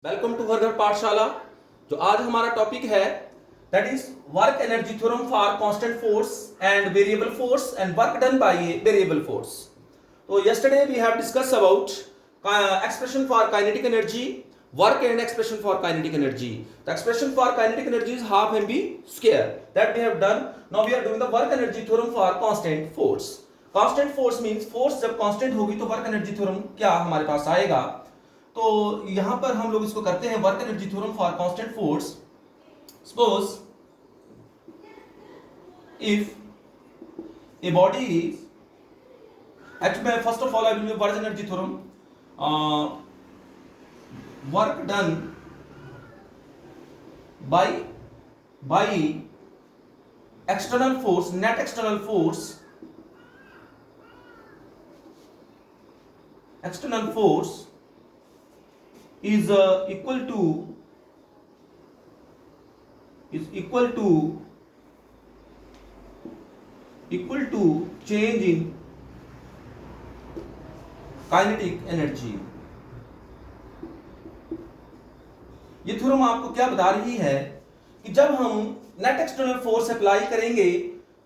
Welcome to घर घर पाठशाला। जो आज हमारा टॉपिक है that is work energy theorem for constant force and variable force and work done by a variable force. तो yesterday we have discuss about expression for kinetic energy, work and expression for kinetic energy. The expression for kinetic energy is half mv square that we have done. Now we are doing the work energy theorem for constant force. Constant force means force जब constant होगी तो work energy theorem क्या हमारे पास आएगा। तो यहां पर हम लोग इसको करते हैं work energy theorem for constant force. Suppose if a body is actually first of all I will work energy theorem work done by external force, net external force is equal to change in kinetic energy। ये theorem आपको क्या बता रही है कि जब हम net external force apply करेंगे,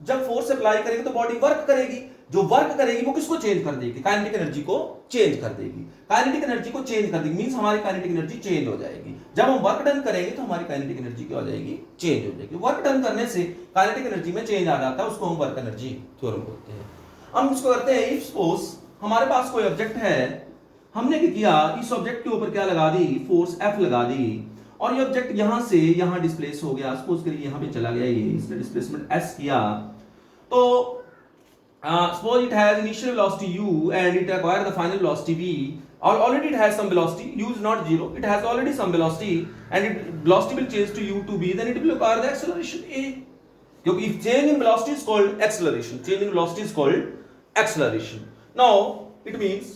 जब फोर्स अप्लाई करेंगे तो बॉडी वर्क करेगी। जो वर्क करेगी वो किसको चेंज कर देगी? काइनेटिक एनर्जी को चेंज कर देगी। काइनेटिक एनर्जी को चेंज कर देगी मींस हमारी काइनेटिक एनर्जी चेंज हो जाएगी। जब हम वर्क डन करेंगे तो हमारी काइनेटिक एनर्जी क्या हो जाएगी? चेंज हो जाएगी। वर्क डन करने से काइनेटिक एनर्जी में चेंज आ जाता है, उसको हम वर्क एनर्जी थ्योरम बोलते हैं। हम इसको करते हैं इफ सपोज हमारे पास कोई ऑब्जेक्ट है, हमने क्या किया, इस ऑब्जेक्ट के ऊपर क्या लगा दी? फोर्स F लगा दी और ये ऑब्जेक्ट यहां से यहां डिस्प्लेस हो गया। सपोज करिए यहां पे चला गया, ये इसने डिस्प्लेसमेंट S किया। तो suppose it has initial velocity u and it acquires the final velocity v, or already it has some velocity. U is not zero, it has already some velocity and it velocity will change to u to v, then it will acquire the acceleration a, क्योंकि if change in velocity is called acceleration, change in velocity is called acceleration. Now it means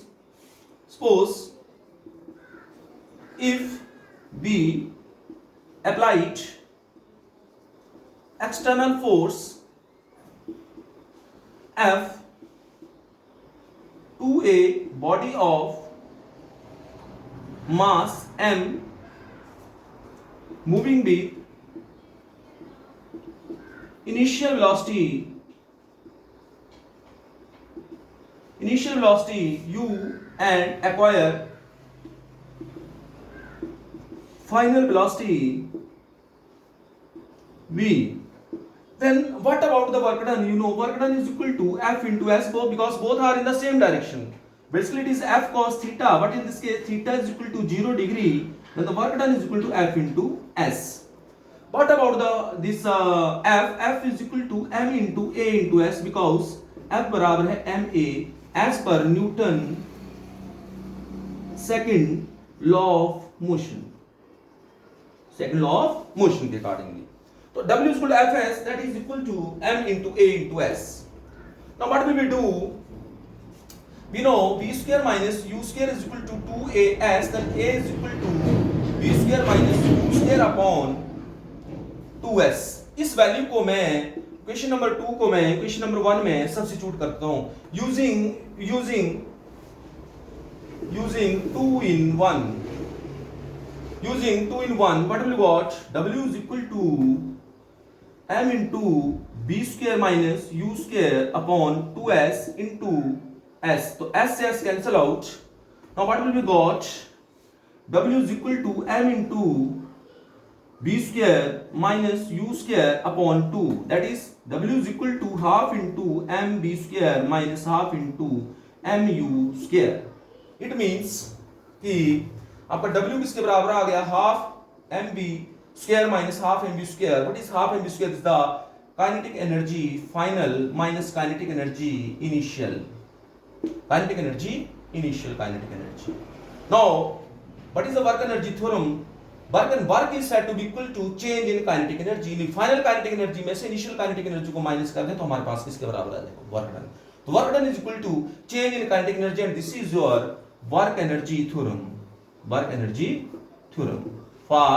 suppose if we applied external force F to a body of mass m moving with initial velocity u and acquire final velocity v, then what about the work done? You know work done is equal to F into S, because both are in the same direction. Basically it is F cos theta, but in this case theta is equal to 0 degree, then the work done is equal to F into S. What about this F is equal to M into A into S, because F बराबर है ma as per Newton second law of motion, second law of motion के accordingly. So W is equal to Fs, that is equal to M into A into S. Now what will we do? We know V square minus U square is equal to 2AS, then A is equal to V square minus U square upon 2S. इस value को मैं question number 2 को मैं question number 1 में substitute करता हूं using 2 in 1. Using 2 in 1, what will we got? W is equal to m into b square minus u square upon 2s into s. तो s से s cancel out. Now what will we got? W is equal to m into b square minus u square upon 2. That is W is equal to half into m b square minus half into m u square. It means कि आपका W किसके बराबर आ गया? Half m b square minus half mv square. What is half mv square? Is the kinetic energy final minus kinetic energy initial. Kinetic energy initial kinetic energy. Now what is the work energy theorem? Work is said to be equal to change in kinetic energy. Final kinetic energy में से initial kinetic energy को minus कर दें तो हमारे पास किसके बराबर आ जाएगा? Work done. तो work done is equal to change in kinetic energy, and this is your work energy theorem. Work energy theorem for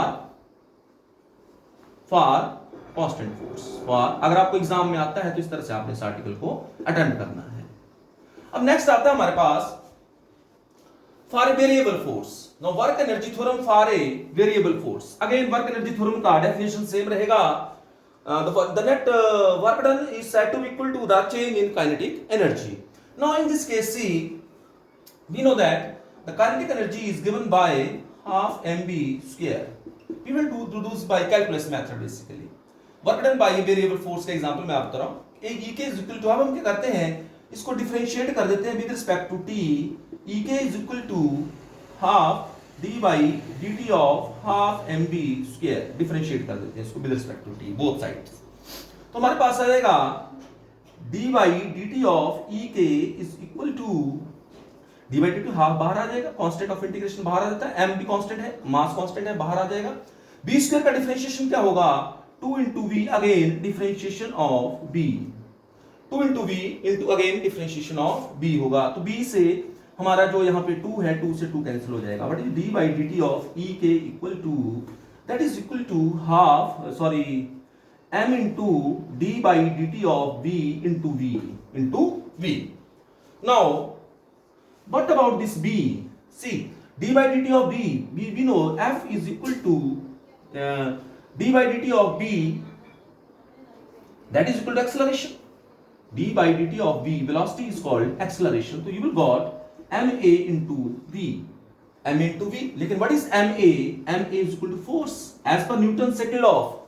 constant force. अगर आपको एग्जाम में आता है तो इस तरह से आपने इस आर्टिकल को अटेम्प्ट करना है। अब नेक्स्ट आता है हमारे पास for a variable force. Now work energy theorem for a variable force. Again work energy theorem का definition same रहेगा. The net work done is said to be equal to the change in kinetic energy. Now in this case, see, we know that the kinetic energy is given by half mv square. We will do this by calculus method basically. Work done by a variable force का example मैं आपको बता रहा हूँ. एक E k is equal to, अब हम क्या करते हैं, इसको डिफरेंशिएट कर देते हैं with respect to t. E k is equal to half d by dt of half mv square. Differentiate कर देते हैं इसको with respect to t both sides. तो हमारे पास आ जाएगा d by dt of E k is equal to d by dt half बाहर आ जाएगा, constant of integration बाहर आ जाता है, m भी कांस्टेंट है, मास कांस्टेंट है, बाहर आ जाएगा. b स्क्वायर का डिफरेंशिएशन क्या होगा, 2 into v again differentiation of b. 2 into v into again differentiation of b होगा. तो b से हमारा जो यहाँ पे 2 है, 2 से 2 कैंसिल हो जाएगा. What is d by dt of E k equal to, that is equal to half m into d by dt of v into v. Now what about this b? See, d by dt of b, we know f is equal to d by dt of b, that is equal to acceleration. d by dt of v, velocity is called acceleration. So you will got ma into v, ma into v. लेकिन what is ma? ma is equal to force as per Newton's second law of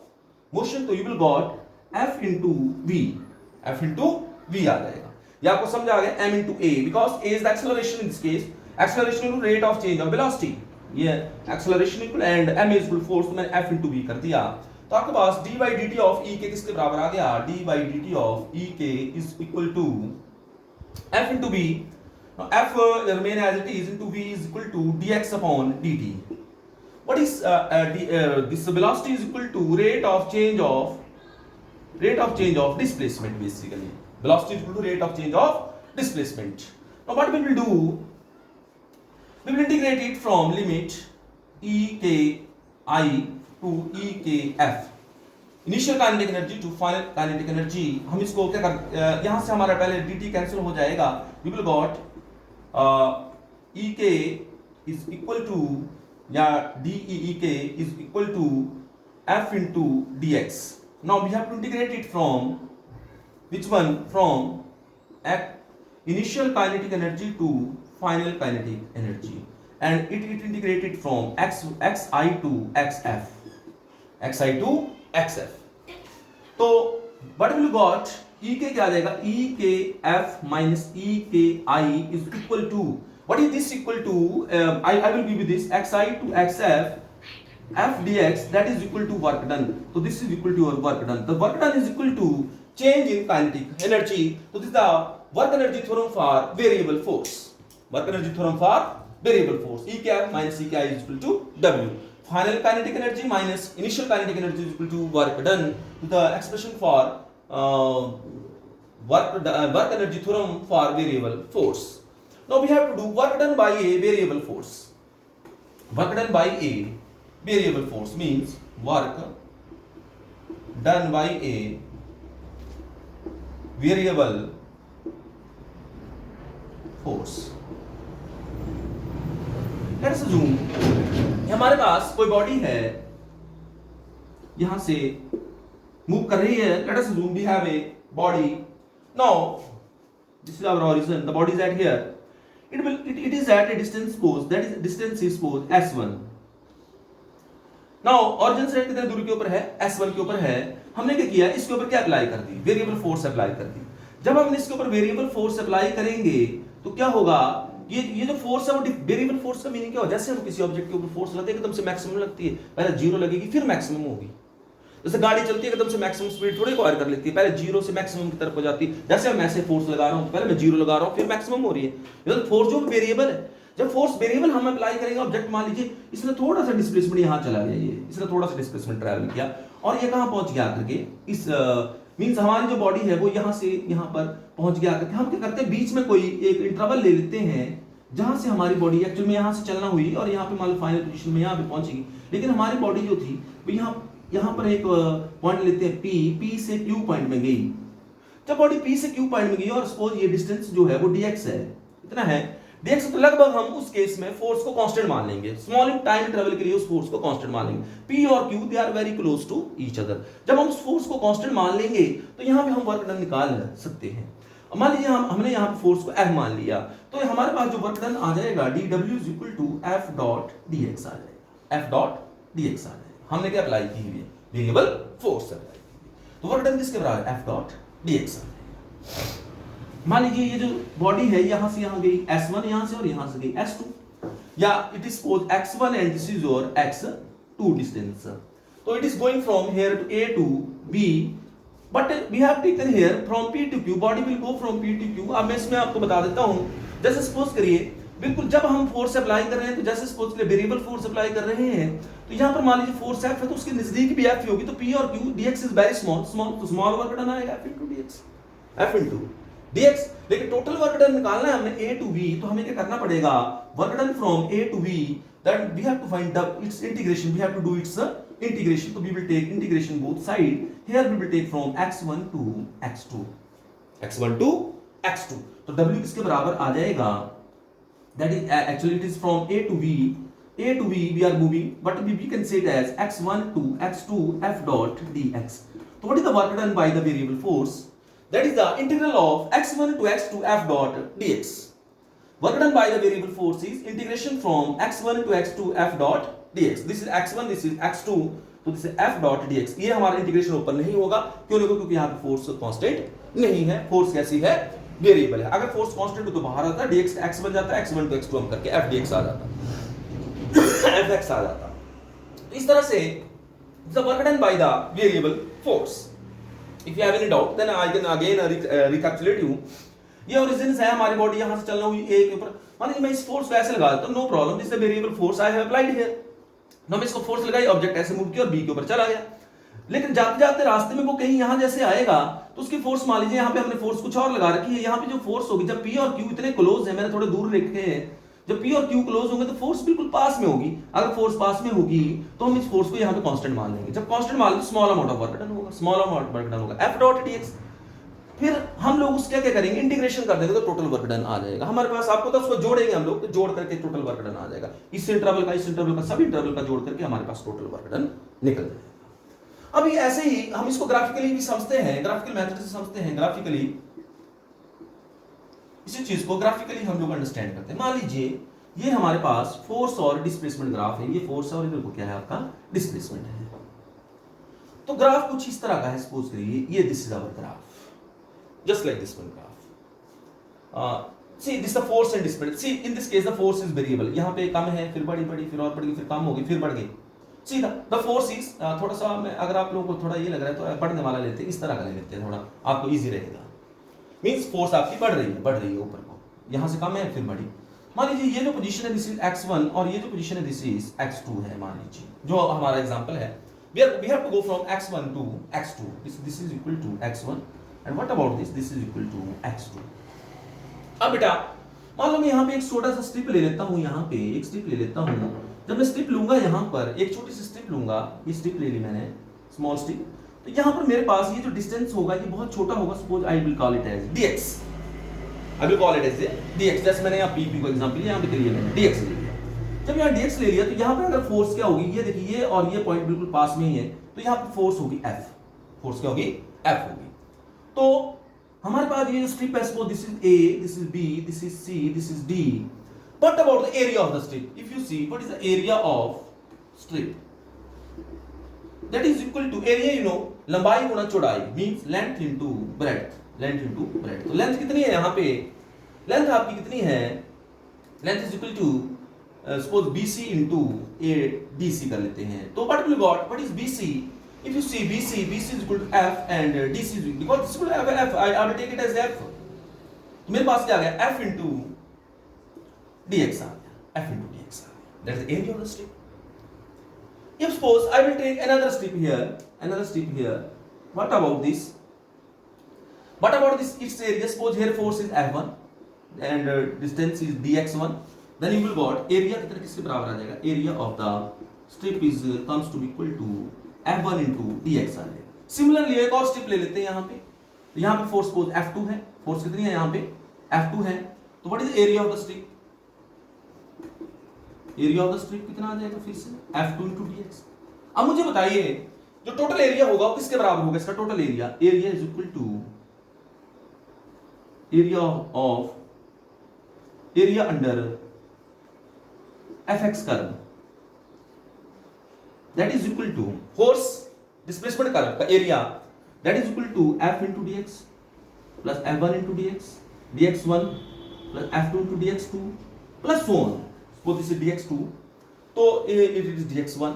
motion. तो you will got f into v, f into v आ जाएगा. ये आपको समझ आ गया, m into a, because a is the acceleration in this case. Acceleration equal to rate of change of velocity. ये acceleration equal and m is equal to force, तो मैंने f into v कर दिया. तो आपके पास d by dt of E k किसके बराबर आ गया, d by dt of E k is equal to f into v. Now f remain as it is into v is equal to dx upon dt. What is this velocity is equal to rate of change of displacement basically. Velocity is equal to rate of change of displacement. Now what we will do, we will integrate it from limit E k I to E k f. Initial kinetic energy to final kinetic energy. हम इसको क्या कर, यहां से हमारा पहले dt cancel हो जाएगा. We will got E k is equal to, या E k is equal to f into dx. Now we have to integrate it from which one, from initial kinetic energy to final kinetic energy, and it integrated from xi to xf. xi to xf. तो what will you got, E k क्या आ जाएगा, E k f minus E k I is equal to, what is this equal to, I will give you this xi to xf f dx, that is equal to work done. So this is equal to your work done. The work done is equal to change in kinetic energy. So this is the work energy theorem for variable force. Work energy theorem for variable force. E k f minus E k I is equal to W. Final kinetic energy minus initial kinetic energy is equal to work done. The expression for work energy theorem for variable force. Now we have to do work done by a variable force. Work done by a variable force means work done by a variable force. Let's assume हमारे पास कोई body है, यहां से move कर रही है. Let us assume we have a body. Now this is our horizon. The body is at here. It is at a distance suppose, that is distance is suppose s1. Now origin से कितने दूरी के ऊपर है, s1 के ऊपर है. हमने क्या किया, इसके ऊपर क्या अप्लाई कर दी, वेरिएबल फोर्स अप्लाई कर दी. जब हम इसके ऊपर वेरिएबल फोर्स अप्लाई करेंगे तो क्या होगा, ये जो फोर्स है वो वेरिएबल फोर्स का मीनिंग क्या हो, जैसे हम किसी ऑब्जेक्ट के ऊपर फोर्स लगाते हैं एकदम से मैक्सिमम लगती है, पहले जीरो लगेगी फिर मैक्सिमम होगी. जैसे गाड़ी चलती है एकदम से मैक्सिमम स्पीड थोड़ी एक्वायर कर लेती है, पहले जीरो से मैक्सिमम की तरफ हो जाती है. जैसे मैं ऐसे फोर्स लगा रहा हूं तो पहले मैं जीरो लगा रहा हूं फिर मैक्सिमम हो रही है. ये तो फोर्स जो वेरिएबल है, जब फोर्स वेरिएबल हम अप्लाई करेंगे ऑब्जेक्ट, मान लीजिए इसने थोड़ा सा डिस्प्लेसमेंट यहां चला गया, ये इसने थोड़ा सा डिस्प्लेसमेंट ट्रैवल किया और ये कहां पहुंच गया करके, इस मींस हमारी जो बॉडी है वो यहां से यहां पर पहुंच गया करके. हम क्या करते हैं, बीच में कोई एक इंटरवल ले लेते हैं जहां से हमारी बॉडी एक्चुअल में यहां से चलना हुई और यहां पे मान लो फाइनल पोजीशन में यहां पे पहुंचेगी. लेकिन हमारी बॉडी जो थी वो यहां पर एक पॉइंट लेते हैं P से Q पॉइंट में गई. जब बॉडी P से Q पॉइंट में गई और सपोज ये डिस्टेंस जो है वो dx है, इतना है, dx तो लगभग हम उस केस में फोर्स को कांस्टेंट मान लेंगे, स्मॉल इन टाइम ट्रेवल के लिए उस फोर्स को कांस्टेंट मान लेंगे। p और q they are very close to each other. जब हम उस फोर्स को कांस्टेंट मान लेंगे तो यहां पे हम वर्क डन निकाल सकते हैं। मान लीजिए हमने यहाँ पे फोर्स को F मान लिया, तो हमारे पास जो वर्क डन आ जाएगा dW is equal to F dot dx आ जाएगा, F dot dx आ जाएगा। हमने क्या अप्लाई की हुई है, वेरिएबल फोर्स अप्लाई की हुई, तो वर्क डन किसके बराबर है, F dot dx आ जाएगा। मान लीजिए ये जो बॉडी है यहां से यहां गई S1, यहां से और यहां से गई S2, या it is suppose x1 and this is your x2 distance, तो it is going from here to A to B, but we have taken here from P to Q, body will go from P to Q। अब मैं इसमें आपको बता देता हूं, जैसे suppose करिए बिल्कुल जब हम फोर्स अप्लाई कर रहे हैं, तो जैसे सपोज करिए वेरिएबल फोर्स अप्लाई कर रहे हैं, तो यहां पर मान लीजिए फोर्स F है तो उसके नजदीक भी F होगी, तो P और Q dx is very small, तो स्मॉल वर्क डन आएगा F into dx, F into dx। लेकिन टोटल वर्क डन निकालना है हमने A to B, तो हमें क्या करना पड़ेगा, work done from A to B, that we have to find its integration, we have to do its integration, so we will take integration both side, here we will take from x1 to x2, x1 to x2, तो w किसके बराबर आ जाएगा, that is actually it is from A to B we are moving, but we can say it as x1 to x2 F dot dx। तो what is the work done by the variable force, that is the integral of x1 to x2 F dot dx। Work done by the variable force is integration from x1 to x2 F dot dx। This is x1, this is x2, तो this is F dot dx। ये हमारा integration ऊपर नहीं होगा, क्यों नहीं होगा, क्योंकि यहाँ पे फोर्स कांस्टेंट नहीं है, फोर्स कैसी है, वेरिएबल है। अगर फोर्स कांस्टेंट हो तो बाहर आता है, dx x बन जाता है, x1 to x2 हम करके f dx आ जाता, fx आ जाता। तो इस तरह से the work done by the variable force। If you have any doubt, then I can again recapitulate you। ये ओरिजिन है हमारी बॉडी, यहां से चलना हुई ए के ऊपर, मान लीजिए मैं इस फोर्स को ऐसे लगा देता हूं, no problem, this is variable force I have applied here. मैं इसको फोर्स लगाई, ऑब्जेक्ट ऐसे मूव किया और बी के ऊपर चला गया, लेकिन जाते जाते रास्ते में वो कहीं यहां जैसे आएगा, तो उसकी फोर्स मान लीजिए यहां पे हमने फोर्स कुछ और लगा रखी है, यहां पे जो फोर्स होगी, जब पी और क्यू इतने क्लोज है, मैंने थोड़े दूर रखे हैं, जब पी और क्यू क्लोज होंगे तो फोर्स बिल्कुल पास में होगी। अगर फोर्स पास में होगी तो हम इस फोर्स को यहां पे कांस्टेंट मान लेंगे, जब कांस्टेंट मान लेंगे small amount of work done होगा, स्मॉल अमाउंट वर्क डन होगा F डॉट dx। फिर हम लोग उसका क्या करेंगे, इंटीग्रेशन कर देंगे, तो टोटल वर्क डन आ जाएगा हमारे पास। आपको तो उसको जोड़ेंगे हम लोग, तो जोड़ करके टोटल वर्क डन आ जाएगा, इस इंटरवल का सभी इंटरवल का जोड़ करके हमारे पास टोटल वर्क डन निकल जाएगा। अभी ऐसे ही हम इसको ग्राफिकली भी समझते हैं, ग्राफिकल मेथड से समझते हैं, ग्राफिकली इसी चीज को ग्राफिकली हम लोग अंडरस्टैंड करते हैं। मान लीजिए ये हमारे पास फोर्स और डिस्प्लेसमेंट ग्राफ है, ये फोर्स है और इधर को क्या है आपका डिस्प्लेसमेंट है। तो ग्राफ कुछ इस तरह का है, सपोज करिए ये this is our graph, just like this one graph। see this is the force and displacement। see in this case the force is variable, यहाँ पे कम है, फिर बढ़ी फिर और बढ़ गई, फिर कम हो गई, फिर बढ़ गई। see the force is थोड़ा सा मैं, अगर आप लोगों को थोड़ा ये लग रहा है तो बढ़ने वाला लेते हैं, इस तरह का ले लेते हैं, थोड़ा आपको इजी रहेगा। मींस फोर्स आपकी बढ़ रही है ऊपर को, यहाँ से कम है फिर बढ़ी। मान लीजिए ये जो पोजीशन है दिस इज x1 और ये जो पोजीशन है दिस इज x2 है, मान लीजिए जो हमारा एग्जांपल है, we have to go from x1 to x2, this is equal to x1 and what about this, this is equal to x2। अब बेटा मान लो मैं यहाँ पे एक छोटा सा स्ट्रिप ले लेता हूँ, यहाँ पे एक स्ट्रिप ले लेता हूँ, जब मैं स्ट्रिप लूंगा यहाँ पर एक छोटी सी स्ट्रिप लूंगा, ये स्ट्रिप ले ली मैंने स्मॉल स्ट्रिप, तो यहाँ पर मेरे पास ये जो डिस्टेंस होगा ये बहुत छोटा होगा, suppose I will call it as dx, I will call it as dx। जैसे मैंने यहाँ p को एग्जांपल लिया, यहाँ पे लिया मैंने dx ले लिया। जब यहाँ dx ले लिया तो यहाँ पर अगर फोर्स क्या होगी, ये देखिए ये और ये पॉइंट बिल्कुल पास में ही है, तो यहाँ पर फोर्स होगी F, फोर्स क्या होगी F होगी। तो हमारे पास ये स्ट्रिप है, suppose this is A, this is B, this is C, this is D। What about the area of the strip, if you see what is the area of strip, that is equal to area, you know लंबाई गुणा चौड़ाई, means length into breadth, length into breadth. तो length कितनी है यहाँ पे, length आपकी कितनी है, length is equal to suppose BC into ADC कर लेते हैं, तो what will got, what is BC, if you see BC is equal to F and DC is because this is equal to F, I will take it as F। तो मेरे पास क्या आ गया, F into dx आ गया, F into dx आ गया, that is the area of the strip। If suppose I will take another strip here, what about this, its area, suppose here force is F1 and distance is dx1, then you will got area किसके बराबर आ जाएगा, area of the strip is comes to be equal to F1 into dx आ जाएगा। Similarly एक और strip ले लेते हैं यहाँ पे, तो यहाँ पे फोर्स सपोज F2 है, फोर्स कितनी है यहाँ पे F2 है, तो what is area of the strip, area of the strip कितना आ जाएगा फिर से F2 into dx। अब मुझे बताइए जो टोटल एरिया होगा वो किसके बराबर होगा, इसका total area is equal to area under fx curve, that is equal to force displacement curve का area, that is equal to F into dx plus F1 into dx dx1 plus F2 into dx2 plus so on, suppose this is dx2 तो it is dx1,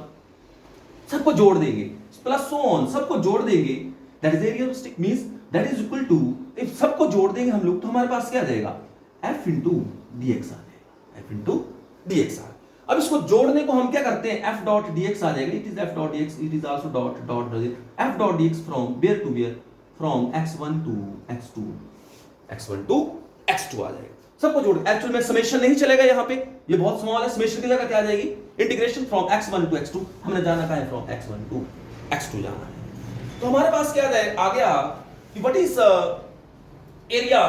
सबको जोड़ देंगे plus so on, सबको जोड़ देंगे, that is area of stick means that is equal to, if सबको जोड़ देंगे हम लोग तो हमारे पास क्या आ जाएगा f into dx आ जाएगा, f into dx आ। अब इसको जोड़ने को हम क्या करते हैं f dot dx आ जाएगा, it is f dot dx, it is also dot dot f dot dx from where to where, from x1 to x2 आ जाएगा, सबको जोड़। एक्चुअल में समेशन नहीं चलेगा यहाँ पे, ये बहुत स्मॉल है, समेशन की जगह क्या आ जाएगी integration from x1 to x2, हमने जाना कहां है फ्रॉम x1 to x2 जाना है। तो हमारे पास क्या आ गया कि what is area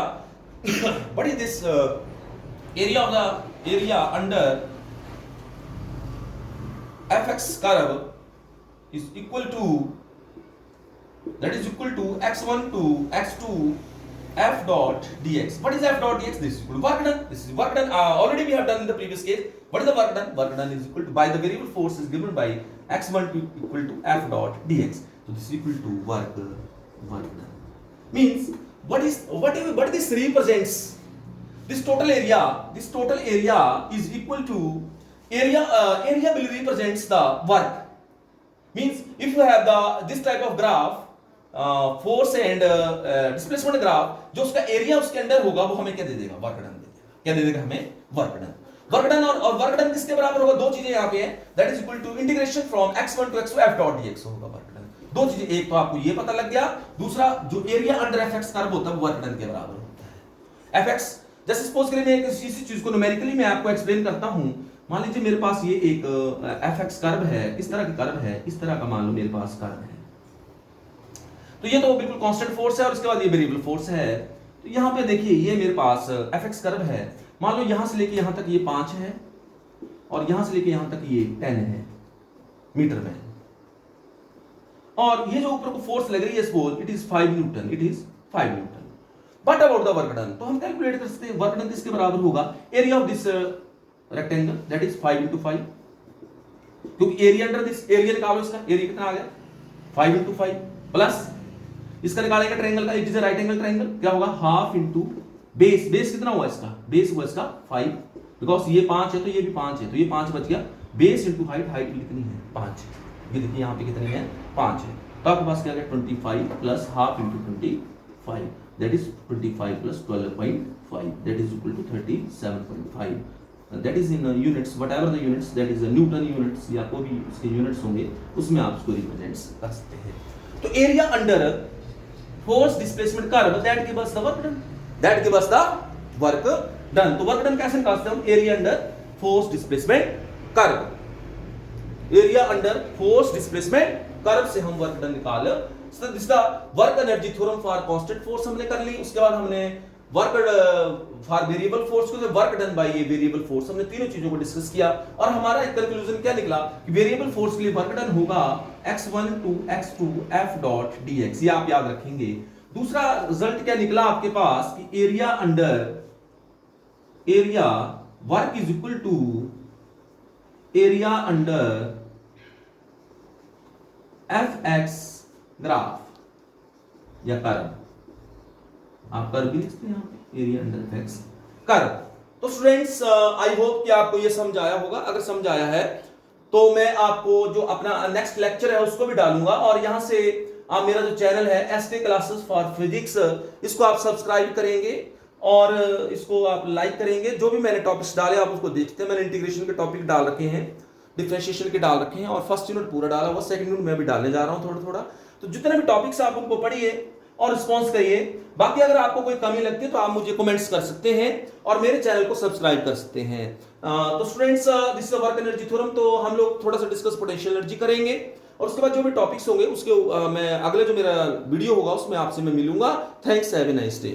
what is this area of the area under fx curve is equal to, that is equal to x1 to x2 f dot dx. What is f dot dx? This is equal to work done. This is work done. Already we have done in the previous case. What is the work done? Work done is equal to, by the variable force is given by x1 to equal to f dot dx. So this is equal to work done. Means what this represents? This total area is equal to area will represents the work. Means if you have this type of graph, force and displacement graph, जो उसका area उसके अंदर होगा वो हमें क्या दे देगा, वर्क डन दे देगा। क्या दे देगा हमें, वर्क डन। और वर्क डन किसके बराबर होगा, दो चीजें यहाँ पे हैं, that is equal to integration from x1 to x2 f dot dx होगा वर्क डन। दो चीजें, एक तो आपको ये पता लग गया, दूसरा जो एरिया अंडर fx कर्व होता है वो वर्क डन के बराबर होता है। fx जैसे सपोज करिए मैं किसी चीज को न्यूमेरिकली मैं आपको एक्सप्लेन करता हूं, मान लीजिए मेरे पास ये एक fx कर्व है, इस तरह का कर्व है, इस तरह का मान लो मेरे पास कर्व है, तो ये तो बिल्कुल कांस्टेंट फोर्स है और इसके बाद ये वेरिएबल फोर्स है। तो यहाँ पे देखिए ये मेरे पास fx कर्व है, मान लो यहां से लेके यहां तक ये 5 है और यहां से लेके यहां तक ये 10 है मीटर में, और ये जो ऊपर को फोर्स लग रही है suppose it is 5 Newton, it is 5 Newton. But about the work done, तो हम कैलकुलेट कर सकते हैं वर्क डन किसके बराबर होगा, area of this rectangle that is 5 into 5, क्योंकि एरिया अंडर दिस, एरिया निकालो, इसका एरिया कितना आ गया 5 into 5 प्लस इसका निकालेंगे ट्रायंगल का, it is a right angle triangle, क्या होगा हाफ इनटू बेस, बेस कितना हुआ इसका, बेस हुआ इसका 5, बिकॉज ये 5 है तो ये भी 5 है, तो ये 5 बच गया, बेस इनटू हाइट, हाइट भी कितनी है 5, ये देखिए यहाँ पे कितनी है 5 है, तो आपके पास क्या है 25 plus half into 25, that is 25 plus 12.5, that is equal to 37.5, that is in units, whatever the units, that is newton units या कोई भी उसके यूनिट्स होंगे उसमें आप उसको रिप्रेजेंट कर सकते हैं। तो area under force displacement curve that give us the work done, that give us the work done. तो वर्क डन कैसे निकालते हैं हम, area under force displacement curve, area under force displacement curve से हम वर्क डन निकाल सकते। This the work energy theorem for constant force हमने कर ली, उसके बाद हमने वर्क फॉर वेरिएबल फोर्स को, वर्क डन बाय ये वेरिएबल फोर्स, हमने तीनों चीजों को डिस्कस किया और हमारा एक कंक्लूजन क्या निकला कि वेरिएबल फोर्स के लिए वर्क डन होगा x1 to x2 f dot dx, ये आप याद रखेंगे। दूसरा रिजल्ट क्या निकला आपके पास कि area under area work is equal to area under fx graph या कर्व, आप कर्व भी लिखते हैं यहाँ पे, एरिया अंडर fx कर्व। तो स्टूडेंट्स आई होप कि आपको ये समझ आया होगा, अगर समझ आया है तो मैं आपको जो अपना नेक्स्ट लेक्चर है उसको भी डालूंगा, और यहां से आप मेरा जो चैनल है ST क्लासेस फॉर फिजिक्स, इसको आप सब्सक्राइब करेंगे और इसको आप लाइक करेंगे। जो भी मैंने टॉपिक्स डाले आप उसको देखते हैं, मैंने इंटीग्रेशन के टॉपिक डाल रखे हैं, डिफरेंशिएशन के डाल रखे हैं, और फर्स्ट यूनिट पूरा डाला हुआ, सेकंड यूनिट मैं भी डालने जा रहा हूं थोड़ा थोड़ा। तो जितने भी टॉपिक्स आप उनको पढ़िए और रिस्पॉन्स करिए। बाकी अगर आपको कोई कमी लगती है तो आप मुझे कमेंट्स कर सकते हैं और मेरे चैनल को सब्सक्राइब कर सकते हैं। तो students this is work energy theorem, तो हम लोग थोड़ा सा डिस्कस पोटेंशियल एनर्जी करेंगे और उसके बाद जो भी टॉपिक्स होंगे उसके मैं अगले जो मेरा वीडियो होगा उसमें आपसे मैं मिलूंगा। Thanks, have a nice day.